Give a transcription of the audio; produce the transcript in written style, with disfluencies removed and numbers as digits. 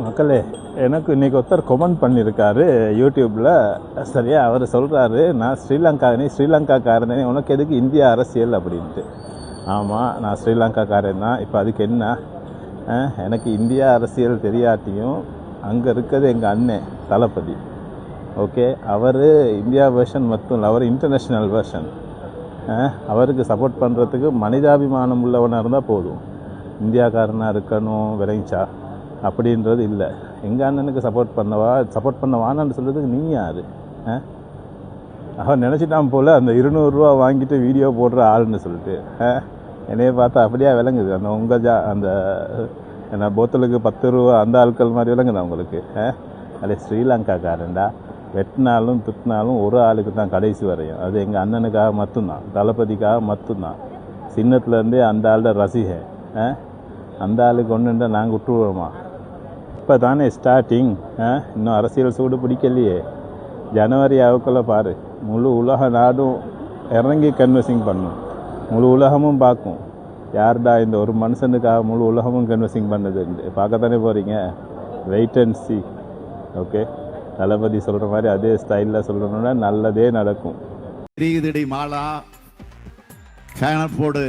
மக்களே, எனக்கு இன்றைக்கி ஒருத்தர் கமெண்ட் பண்ணியிருக்காரு யூடியூப்பில். சரியா, அவர் சொல்கிறாரு, நான் நீ ஸ்ரீலங்காக்காரனே, உனக்கு எதுக்கு இந்தியா அரசியல் அப்படின்ட்டு. ஆமாம், நான் ஸ்ரீலங்காக்காரன் தான். இப்போ அதுக்கு என்ன? எனக்கு இந்தியா அரசியல் தெரியாட்டியும் அங்கே இருக்கிறது எங்கள் அண்ணன் தளபதி. ஓகே, அவர் இந்தியா வெர்ஷன் மட்டும் இல்லை, அவர் இன்டர்நேஷ்னல் வெர்ஷன். அவருக்கு சப்போர்ட் பண்ணுறதுக்கு மனிதாபிமானம் உள்ளவனாக இருந்தால் போதும். இந்தியாக்காரனாக இருக்கணும் விரைஞ்சா அப்படின்றது இல்லை. எங்கள் அண்ணனுக்கு சப்போர்ட் பண்ணவான்னு சொல்கிறதுக்கு நீ யார்? அவன் நினச்சிட்டான் போல் அந்த 200 ரூபா வாங்கிட்டு வீடியோ போடுற ஆள்னு சொல்லிட்டு. என்னைய பார்த்தா அப்படியே விளங்குது. அந்த அந்த என்ன போத்தலுக்கு 10 ரூபா அந்த ஆட்கள் மாதிரி விளங்குதா உங்களுக்கு? அதே ஸ்ரீலங்காக்காரன்டா. வெட்டினாலும் திட்டினாலும் ஒரு ஆளுக்கு தான் கடைசி வரையும். அது எங்கள் அண்ணனுக்காக மட்டும்தான், தளபதிக்காக மட்டும்தான். சின்னத்துலேருந்தே அந்த ஆளோட ரசிகை. அந்த ஆளுக்கு ஒன்றுண்டா நாங்கள் விட்டுருவோமா? இப்போ தானே ஸ்டார்டிங். இன்னும் அரசியல் சூடு பிடிக்கலையே. ஜனவரி ஆவுக்குள்ளே பாரு, முழு உலக நாடும் இறங்கி கன்வர்சிங் பண்ணும். முழு உலகமும் பார்க்கும் யார்டா இந்த ஒரு மனுஷனுக்காக முழு உலகமும் கன்வர்சிங் பண்ணதுன்னு. பார்க்கத்தானே போகிறீங்க. Wait and see. Okay, Thalapathy சொல்கிற மாதிரி அதே ஸ்டைலில் சொல்லணுன்னா நல்லதே நடக்கும். மாலா போடு